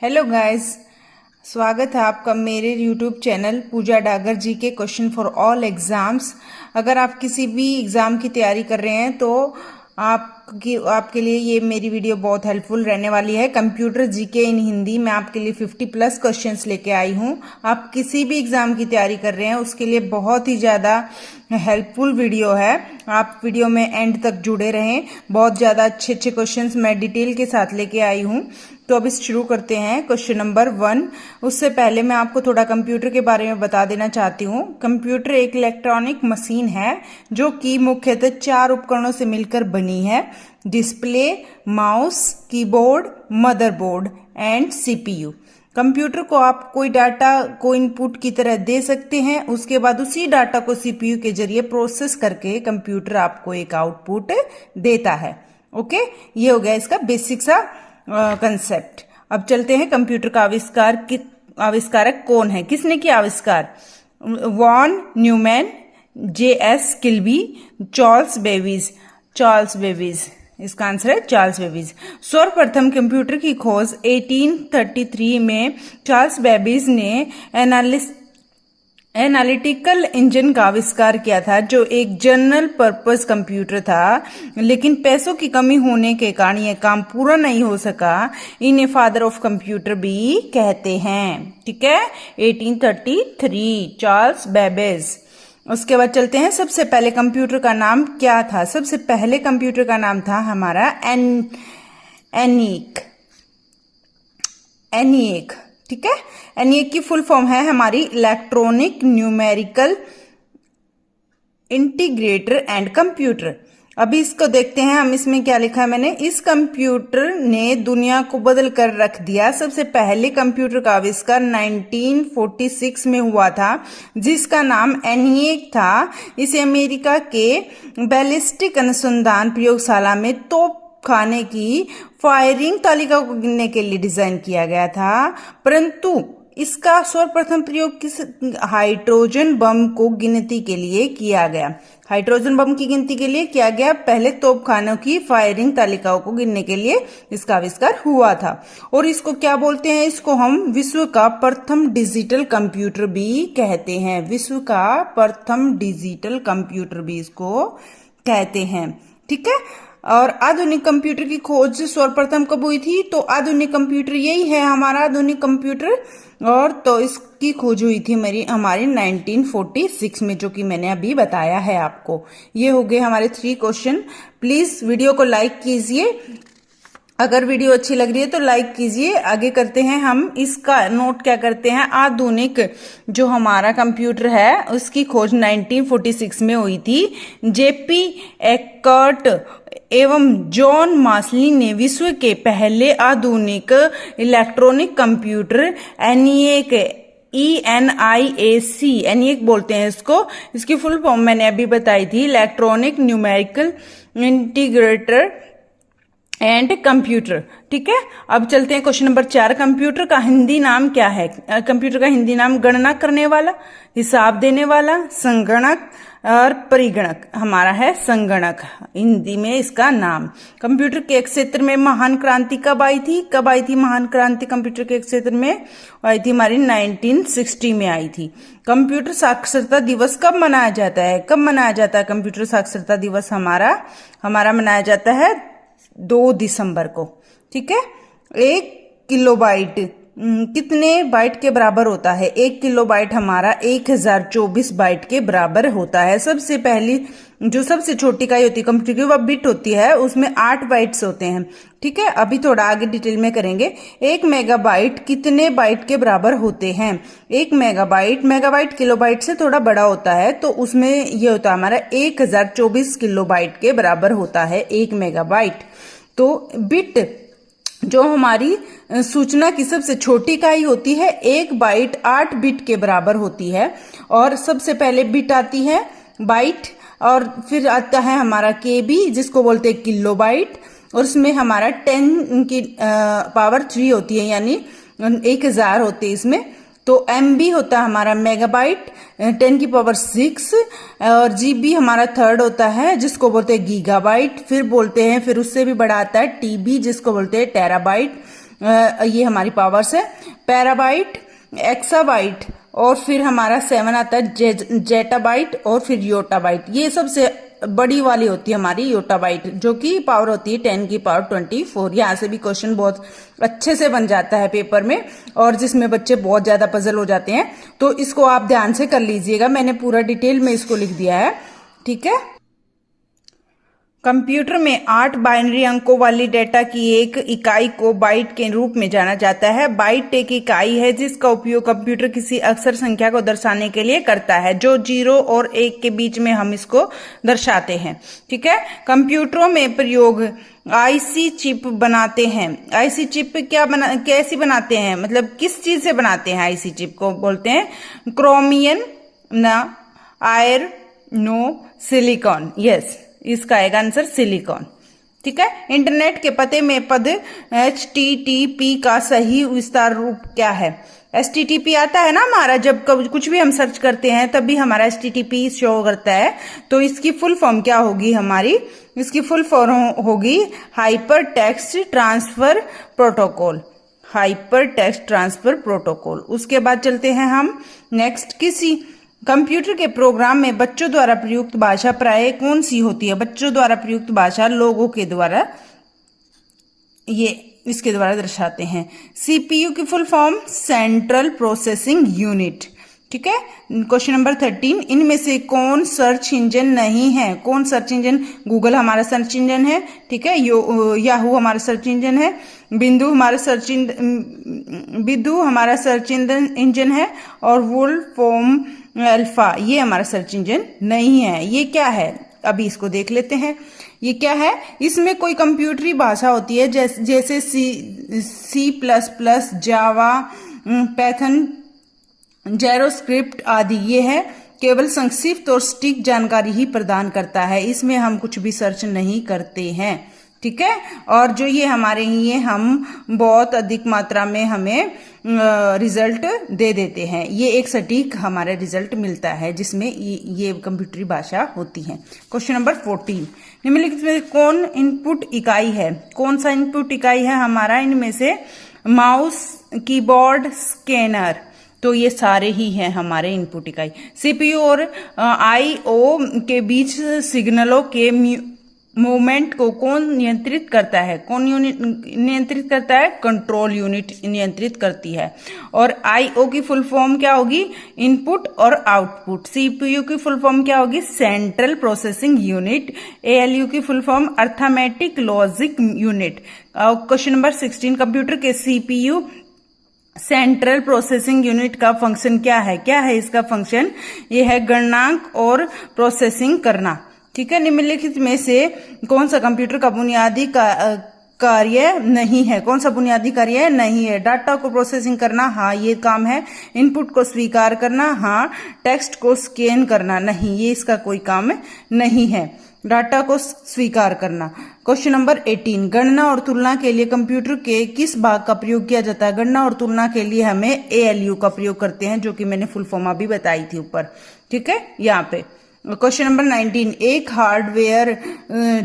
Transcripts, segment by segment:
Hello guys, स्वागत है आपका मेरे यूट्यूब चैनल पूजा डागर जी के क्वेश्चन फॉर ऑल एग्जाम्स। अगर आप किसी भी एग्ज़ाम की तैयारी कर रहे हैं तो आपके लिए ये मेरी वीडियो बहुत हेल्पफुल रहने वाली है। कंप्यूटर जीके इन हिंदी मैं आपके लिए 50+ क्वेश्चंस लेके आई हूँ। आप किसी भी एग्ज़ाम की तैयारी कर रहे हैं उसके लिए बहुत ही ज़्यादा हेल्पफुल वीडियो है। आप वीडियो में एंड तक जुड़े रहें। बहुत ज़्यादा अच्छे अच्छे क्वेश्चंस मैं डिटेल के साथ लेके आई हूँ। तो अब शुरू करते हैं क्वेश्चन नंबर 1। उससे पहले मैं आपको थोड़ा कंप्यूटर के बारे में बता देना चाहती हूँ। कंप्यूटर एक इलेक्ट्रॉनिक मशीन है जो कि मुख्यतः 4 उपकरणों से मिलकर बनी है: display, mouse, keyboard, motherboard and CPU. Computer को आप कोई डाटा को इनपुट की तरह दे सकते हैं, उसके बाद उसी डाटा को सीपीयू के जरिए प्रोसेस करके कंप्यूटर आपको एक आउटपुट देता है। ओके, ये हो गया इसका बेसिक सा कंसेप्ट। अब चलते हैं कंप्यूटर का आविष्कारक कौन है, किसने किया आविष्कार? Von Neumann, J.S. Kilby, Charles Babbage. इसका आंसर है चार्ल्स बेबीज। सर्वप्रथम कंप्यूटर की खोज 1833 में चार्ल्स बेबीज ने एनालिटिकल इंजन का आविष्कार किया था, जो एक जनरल पर्पस कंप्यूटर था, लेकिन पैसों की कमी होने के कारण यह काम पूरा नहीं हो सका। इन्हें फादर ऑफ कंप्यूटर भी कहते हैं। ठीक है, 1833 चार्ल्स बेबेज। उसके बाद चलते हैं, सबसे पहले कंप्यूटर का नाम क्या था? सबसे पहले कंप्यूटर का नाम था हमारा एनिएक। ठीक है, एनिएक की फुल फॉर्म है हमारी electronic numerical integrator and computer. अभी इसको देखते हैं हम, इसमें क्या लिखा है मैंने। इस कंप्यूटर ने दुनिया को बदल कर रख दिया। सबसे पहले कंप्यूटर का आविष्कार 1946 में हुआ था, जिसका नाम एनिएक था। इसे अमेरिका के बैलिस्टिक अनुसंधान प्रयोगशाला में तोप खाने की फायरिंग तालिका को गिनने के लिए डिजाइन किया गया था, परंतु इसका सर्वप्रथम प्रयोग किस हाइड्रोजन बम को गिनती के लिए किया गया। हाइड्रोजन बम की गिनती के लिए किया गया। पहले तोपखानों की फायरिंग तालिकाओं को गिनने के लिए इसका आविष्कार हुआ था। और इसको क्या बोलते हैं? इसको हम विश्व का प्रथम डिजिटल कंप्यूटर भी कहते हैं। विश्व का प्रथम डिजिटल कंप्यूटर भी इसको कहते हैं। ठीक है, और आधुनिक कंप्यूटर की खोज सर्वप्रथम कब हुई थी? तो आधुनिक कंप्यूटर यही है हमारा आधुनिक कंप्यूटर। और तो इसकी खोज हुई थी हमारी 1946 में, जो कि मैंने अभी बताया है आपको। ये हो गए हमारे 3 क्वेश्चन। प्लीज वीडियो को लाइक कीजिए। अगर वीडियो अच्छी लग रही है तो लाइक कीजिए। आगे करते हैं हम, इसका नोट क्या करते हैं। आधुनिक जो हमारा कंप्यूटर है उसकी खोज 1946 में हुई थी। जेपी एक्कर्ट एवं जॉन मास्ली ने विश्व के पहले आधुनिक इलेक्ट्रॉनिक कंप्यूटर एनिएक एनिएक बोलते हैं इसको। इसकी फुल फॉर्म मैंने अभी बताई थी, electronic numerical integrator and computer. ठीक है, अब चलते हैं क्वेश्चन नंबर 4। कंप्यूटर का हिंदी नाम क्या है? कंप्यूटर का हिंदी नाम गणना करने वाला, हिसाब देने वाला, संगणक और परिगणक हमारा है संगणक हिंदी में इसका नाम। कंप्यूटर के क्षेत्र में महान क्रांति कब आई थी? कब आई थी महान क्रांति कंप्यूटर के क्षेत्र में? आई थी हमारी 1960 में आई थी। कंप्यूटर साक्षरता दिवस कब मनाया जाता है? कब मनाया जाता है कंप्यूटर साक्षरता दिवस? हमारा मनाया जाता है 2 दिसंबर को। ठीक है, 1 किलोबाइट कितने बाइट के बराबर होता है? 1 किलोबाइट हमारा 1024 बाइट के बराबर होता है। सबसे पहली जो सबसे छोटी इकाई होती है कंप्यूटर की, वह बिट होती है, उसमें 8 बाइट्स होते हैं। ठीक है, अभी थोड़ा आगे डिटेल में करेंगे। 1 मेगाबाइट कितने बाइट के बराबर होते हैं? 1 मेगाबाइट किलोबाइट से थोड़ा बड़ा होता है, तो उसमें ये होता है हमारा 1024 किलोबाइट के बराबर होता है 1 मेगाबाइट। तो बिट जो हमारी सूचना की सबसे छोटी इकाई होती है, 1 बाइट 8 बिट के बराबर होती है। और सबसे पहले बिट आती है बाइट, और फिर आता है हमारा केबी जिसको बोलते हैं किलो बाइट, और उसमें हमारा 10 की पावर 3 होती है, यानी 1000 होते हैं इसमें। तो एमबी होता है हमारा मेगाबाइट, 10 की पावर 6, और जीबी हमारा थर्ड होता है जिसको बोलते हैं गीगाबाइट। फिर उससे भी बड़ा आता है टीबी जिसको बोलते हैं टेराबाइट। ये हमारी पावर्स है, पैराबाइट, एक्साबाइट, और फिर हमारा 7 आता है जेटाबाइट, और फिर योटाबाइट। ये सबसे बड़ी वाली होती है हमारी योटाबाइट, जो कि पावर होती है 10 की पावर 24। यहाँ से भी क्वेश्चन बहुत अच्छे से बन जाता है पेपर में, और जिसमें बच्चे बहुत ज्यादा पजल हो जाते हैं, तो इसको आप ध्यान से कर लीजिएगा। मैंने पूरा डिटेल में इसको लिख दिया है, ठीक है। कंप्यूटर में 8 बाइनरी अंकों वाली डेटा की एक इकाई को बाइट के रूप में जाना जाता है। बाइट एक इकाई है जिसका उपयोग कंप्यूटर किसी अक्षर संख्या को दर्शाने के लिए करता है, जो 0 और 1 के बीच में हम इसको दर्शाते हैं, ठीक है। कंप्यूटरों में प्रयोग आईसी चिप बनाते हैं। आईसी चिप कैसी बनाते हैं, मतलब किस चीज से बनाते हैं? आईसी चिप को बोलते हैं क्रोमियम ना आयरनो सिलिकॉन। यस, इसका आएगा आंसर सिलिकॉन, ठीक है। इंटरनेट के पते में पद HTTP का सही विस्तार रूप क्या है? HTTP आता है ना हमारा, जब कुछ भी हम सर्च करते हैं तब भी हमारा HTTP शो करता है, तो इसकी फुल फॉर्म क्या होगी हमारी? इसकी फुल फॉर्म होगी hyper text transfer protocol, hyper text transfer protocol. उसके बाद चलते हैं हम नेक्स्ट। किसी कंप्यूटर के प्रोग्राम में बच्चों द्वारा प्रयुक्त भाषा प्राय कौन सी होती है? बच्चों द्वारा प्रयुक्त भाषा लोगों के द्वारा, ये इसके द्वारा दर्शाते हैं। सीपीयू की full form central processing unit, ठीक है। क्वेश्चन नंबर 13, इनमें से कौन सर्च इंजन नहीं है? कौन सर्च इंजन? गूगल हमारा सर्च इंजन है, ठीक है। याहू हमारा सर्च इंजन है, बिंदु हमारा सर्च इंजन है, और वुलफॉर्म अल्फा ये हमारा सर्च इंजन नहीं है। ये क्या है? अभी इसको देख लेते हैं, ये क्या है। इसमें कोई कंप्यूटरी भाषा होती है जैसे C++, जावा, पैथन, जेरोस्क्रिप्ट आदि। ये है केवल संक्षिप्त और सटीक जानकारी ही प्रदान करता है, इसमें हम कुछ भी सर्च नहीं करते हैं, ठीक है। और जो ये हमारे ये हम बहुत अधिक मात्रा में हमें रिजल्ट दे देते हैं, ये एक सटीक हमारा रिजल्ट मिलता है जिसमें ये कंप्यूटरी भाषा होती है। क्वेश्चन नंबर 14, निम्नलिखित में कौन इनपुट इकाई है? कौन सा इनपुट इकाई है हमारा? इनमें से माउस, कीबोर्ड, स्कैनर, तो ये सारे ही हैं हमारे इनपुट इकाई। सीपीयू और आईओ के बीच सिग्नलों के मूवमेंट को कौन नियंत्रित करता है? कौन यूनिट नियंत्रित करता है? कंट्रोल यूनिट नियंत्रित करती है। और आईओ की फुल फॉर्म क्या होगी? इनपुट और आउटपुट। सीपीयू की फुल फॉर्म क्या होगी? Central processing unit. एएलयू की full form arithmetic logic unit. Question number 16, computer के सीपीयू सेंट्रल प्रोसेसिंग यूनिट का फंक्शन क्या है? क्या है इसका फंक्शन? ये है गणनांक और प्रोसेसिंग करना, ठीक है। निम्नलिखित में से कौन सा कंप्यूटर का बुनियादी कार्य नहीं है? कौन सा बुनियादी कार्य नहीं है? डाटा को प्रोसेसिंग करना, हाँ ये काम है। इनपुट को स्वीकार करना, हाँ। टेक्स्ट को स्कैन करना, नहीं ये इसका कोई काम नहीं है। डाटा को स्वीकार करना। क्वेश्चन नंबर 18, गणना और तुलना के लिए कंप्यूटर के किस भाग का प्रयोग किया जाता है? गणना और तुलना के लिए हमें एएलयू का प्रयोग करते हैं, जो कि मैंने फुल फॉर्म अभी बताई थी ऊपर, ठीक है, यहाँ पे। क्वेश्चन नंबर 19, एक हार्डवेयर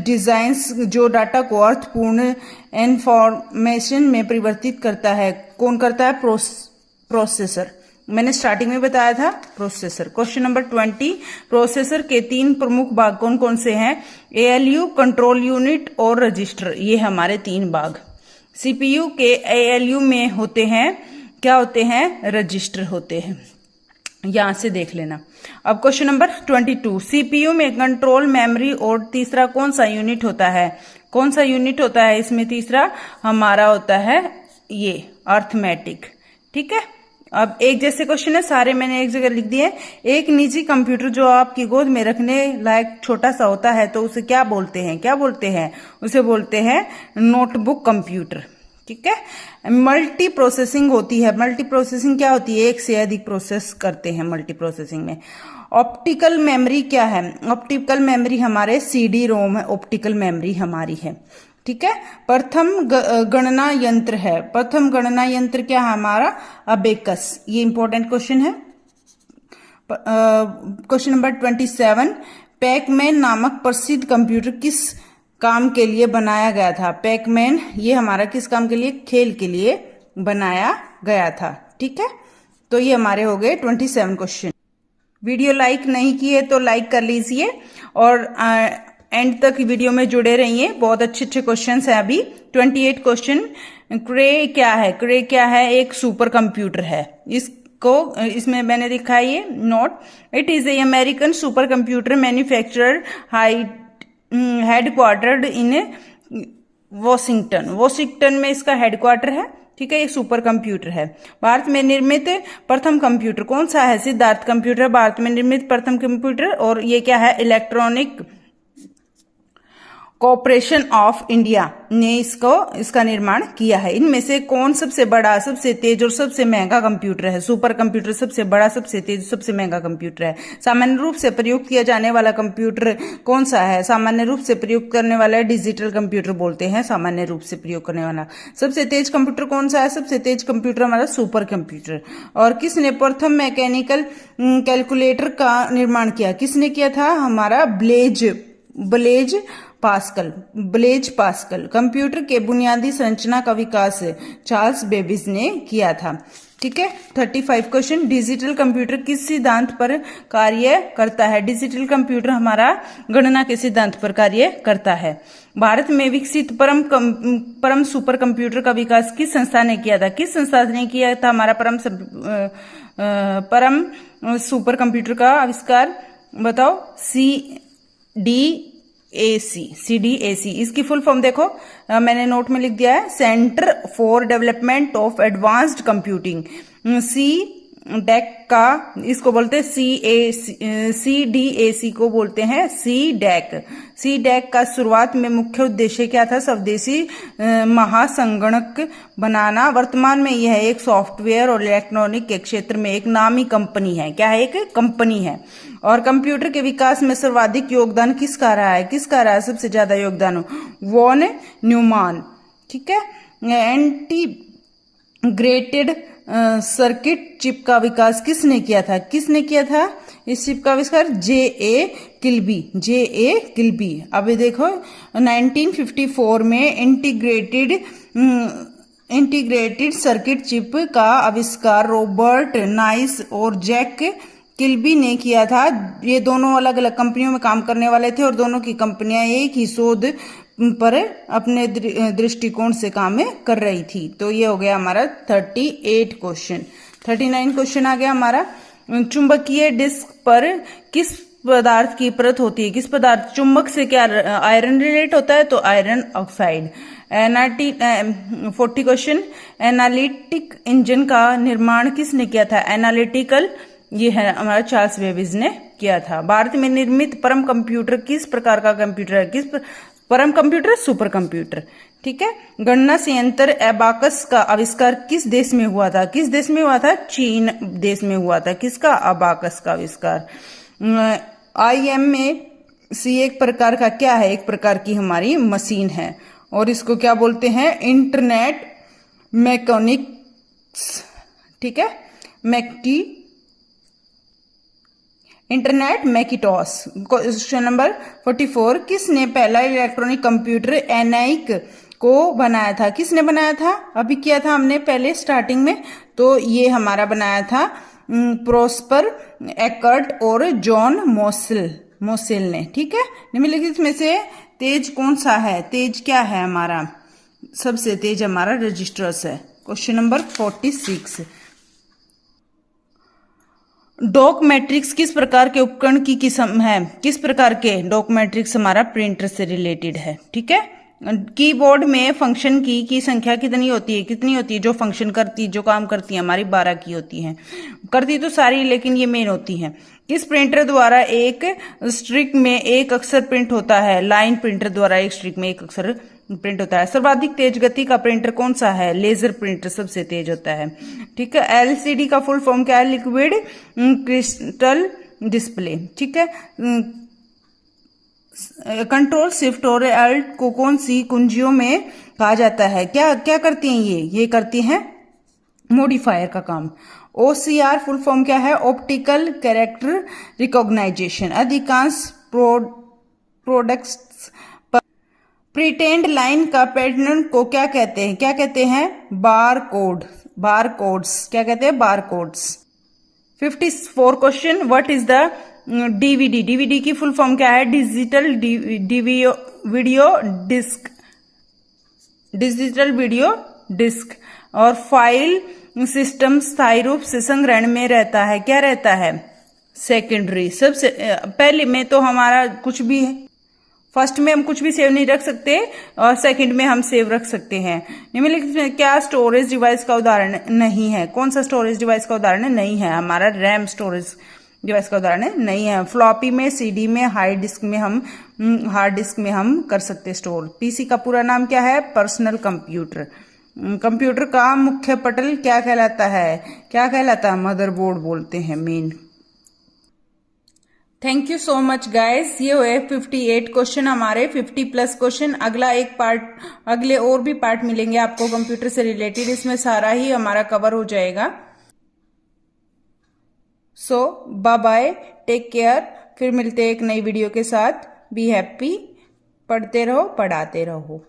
डिजाइन्स जो डाटा को अर्थपूर्ण इंफॉर्मेशन में परिवर्तित करता है, कौन करता है? प्रोसेसर। मैंने स्टार्टिंग में बताया था, प्रोसेसर। क्वेश्चन नंबर 20, प्रोसेसर के 3 प्रमुख भाग कौन कौन से हैं? एएलयू, कंट्रोल यूनिट और रजिस्टर, ये हमारे 3 भाग। सीपीयू के एएलयू में होते हैं, क्या होते हैं? रजिस्टर होते हैं, यहां से देख लेना। अब क्वेश्चन नंबर 22, सीपीयू में कंट्रोल मेमोरी और तीसरा कौन सा यूनिट होता है? कौन सा यूनिट होता है इसमें? तीसरा हमारा होता है ये अर्थमेटिक, ठीक है। अब एक जैसे क्वेश्चन है, सारे मैंने एक जगह लिख दिए। एक निजी कंप्यूटर जो आपकी गोद में रखने लायक छोटा सा होता है, तो उसे क्या बोलते हैं? क्या बोलते हैं? उसे बोलते हैं नोटबुक कंप्यूटर, ठीक है। मल्टी प्रोसेसिंग होती है। मल्टी प्रोसेसिंग क्या होती है? एक से अधिक प्रोसेस करते हैं मल्टी प्रोसेसिंग में। ऑप्टिकल मेमोरी क्या है? ऑप्टिकल मेमोरी हमारे सीडी रोम है, ऑप्टिकल मेमोरी हमारी है, ठीक है। प्रथम गणना यंत्र है। प्रथम गणना यंत्र क्या है हमारा? अबेकस। ये इंपॉर्टेंट क्वेश्चन है। क्वेश्चन नंबर 27, पैकमैन नामक प्रसिद्ध कंप्यूटर किस काम के लिए बनाया गया था। पैकमैन ये हमारा किस काम के लिए, खेल के लिए बनाया गया था। ठीक है, तो ये हमारे हो गए 27 क्वेश्चन। वीडियो लाइक नहीं किए तो लाइक कर लीजिए और एंड तक वीडियो में जुड़े रहिए, बहुत अच्छे अच्छे क्वेश्चंस हैं अभी। 28 क्वेश्चन। क्रे क्या है, क्रे क्या है, एक सुपर कंप्यूटर है। इसमें मैंने लिखा है ये note, it is a American super computer manufacturer headquartered in Washington में इसका हेडक्वार्टर है। ठीक है, ये सुपर कंप्यूटर है। भारत में निर्मित प्रथम कंप्यूटर कौन सा है, सिद्धार्थ कंप्यूटर भारत में निर्मित प्रथम कंप्यूटर। और ये क्या है, इलेक्ट्रॉनिक कॉर्पोरेशन ऑफ इंडिया ने इसका निर्माण किया है। इनमें से कौन सबसे बड़ा, सबसे तेज और सबसे महंगा कंप्यूटर है। सुपर कंप्यूटर सबसे बड़ा, सबसे तेज, सबसे महंगा कंप्यूटर है। सामान्य रूप से प्रयुक्त किया जाने वाला कंप्यूटर कौन सा है, सामान्य रूप से प्रयुक्त करने वाला डिजिटल कंप्यूटर बोलते हैं, सामान्य रूप से प्रयोग करने वाला। सबसे तेज कंप्यूटर कौन सा है, सबसे तेज कंप्यूटर हमारा सुपर कंप्यूटर। और किसने प्रथम मैकेनिकल कैलकुलेटर का निर्माण किया, किसने किया था, हमारा ब्लेज पास्कल। कंप्यूटर के बुनियादी संरचना का विकास चार्ल्स बेबेज ने किया था। ठीक है, 35 क्वेश्चन। डिजिटल कंप्यूटर किस सिद्धांत पर कार्य करता है, डिजिटल कंप्यूटर हमारा गणना के सिद्धांत पर कार्य करता है। भारत में विकसित परम सुपर कंप्यूटर का विकास किस संस्था ने किया था, किस संस्था ने किया था हमारा परम सुपर कंप्यूटर का आविष्कार, बताओ। CDAC। इसकी फुल फॉर्म देखो, मैंने नोट में लिख दिया है, centre for development of advanced computing. CDAC का इसको बोलते हैं CDAC को बोलते हैं CDAC का शुरुआत में मुख्य उद्देश्य क्या था, स्वदेशी महासंगणक बनाना। वर्तमान में यह एक सॉफ्टवेयर और इलेक्ट्रॉनिक के क्षेत्र में एक नामी कंपनी है। क्या है, एक कंपनी है। और कंप्यूटर के विकास में सर्वाधिक योगदान किसका रहा है, सबसे ज्यादा योगदान वॉन न्यूमान। ठीक है, इंटीग्रेटेड सर्किट चिप का विकास किसने किया था, इस चिप का आविष्कार J.A. किल्बी। अभी देखो 1954 में इंटीग्रेटेड सर्किट चिप का आविष्कार रॉबर्ट नाइस और जैक किल्बी ने किया था। ये दोनों अलग अलग कंपनियों में काम करने वाले थे और दोनों की कंपनियां एक ही शोध पर अपने दृष्टिकोण से काम कर रही थी। तो ये हो गया हमारा 38 क्वेश्चन। 39 क्वेश्चन आ गया हमारा, चुंबकीय डिस्क पर किस पदार्थ की परत होती है, किस पदार्थ, चुंबक से क्या आयरन रिलेट होता है, तो iron oxide. 40 question, analytic engine का निर्माण किसने किया था, एनालिटिकल, ये है हमारा चार्ल्स बेबेज ने किया था। भारत में निर्मित परम कंप्यूटर किस प्रकार का कंप्यूटर है, परम कंप्यूटर, सुपर कंप्यूटर। ठीक है, गणना संयंत्र एबाकस का आविष्कार किस देश में हुआ था, चीन देश में हुआ था। किसका, अबाकस का आविष्कार। IMAC एक प्रकार का क्या है, एक प्रकार की हमारी मशीन है और इसको क्या बोलते हैं, इंटरनेट मैकेनिक्स। ठीक है, इंटरनेट मैकिटॉस। क्वेश्चन नंबर 44, किसने पहला इलेक्ट्रॉनिक कंप्यूटर ENIAC को बनाया था, अभी किया था हमने पहले स्टार्टिंग में, तो ये हमारा बनाया था प्रोस्पर एकर्ट और जॉन मोसेल ने। ठीक है, निम्नलिखित में से तेज कौन सा है, तेज क्या है हमारा, सबसे तेज हमारा रजिस्टर्स है। क्वेश्चन नंबर 46, डॉक मैट्रिक्स किस प्रकार के उपकरण की किस्म है, डॉक मैट्रिक्स हमारा प्रिंटर से रिलेटेड है। ठीक है, कीबोर्ड में फंक्शन की संख्या कितनी होती है, जो फंक्शन करती, जो काम करती है हमारी 12 की होती है, करती तो सारी लेकिन ये मेन होती है। किस प्रिंटर द्वारा एक स्ट्रिक में एक अक्षर प्रिंट होता है, लाइन प्रिंटर द्वारा एक स्ट्रिक में एक अक्षर प्रिंट होता है। सर्वाधिक तेज गति का प्रिंटर कौन सा है, लेजर प्रिंटर सबसे तेज होता है। ठीक है, LCD का फुल फॉर्म क्या है, लिक्विड क्रिस्टल डिस्प्ले। ठीक है, कंट्रोल शिफ्ट और अल्ट को कौन सी कुंजियों में कहा जाता है, क्या करती हैं ये करती हैं मॉडिफायर का काम। OCR फुल फॉर्म क्या है, ऑप्टिकल कैरेक्टर रिकॉग्नाइजेशन। अधिकांश प्रोडक्ट्स प्रीटेंड लाइन का पैटर्न को क्या कहते हैं? क्या कहते हैं? Bar code, bar codes. क्या कहते हैं? Bar codes. 54 question, what is the DVD? DVD की फुल फॉर्म क्या है? Digital video disc, digital video disc. और फाइल सिस्टम स्थायी रूप से संग्रहण में रहता है। क्या रहता है? सेकेंडरी। सबसे पहले में तो हमारा कुछ भी है, फर्स्ट में हम कुछ भी सेव नहीं रख सकते और सेकंड में हम सेव रख सकते हैं। निम्नलिखित में क्या स्टोरेज डिवाइस का उदाहरण नहीं है? कौन सा स्टोरेज डिवाइस का उदाहरण नहीं है? हमारा रैम स्टोरेज डिवाइस का उदाहरण नहीं है। फ्लॉपी में, सीडी में, हार्ड डिस्क में हम कर सकते स्टोर। पीसी का पूरा नाम क्या है? Personal computer. कंप्यूटर का मुख्य पटल क्या कहलाता है? क्या कहलाता है? मदरबोर्ड बोलते हैं, main. Thank you so much guys. ये हुए 58 क्वेश्चन हमारे, 50+ क्वेश्चन। अगला एक पार्ट, अगले और भी पार्ट मिलेंगे आपको कंप्यूटर से रिलेटेड, इसमें सारा ही हमारा कवर हो जाएगा। सो बाय बाय, टेक केयर। फिर मिलते हैं एक नई वीडियो के साथ। बी हैप्पी, पढ़ते रहो, पढ़ाते रहो।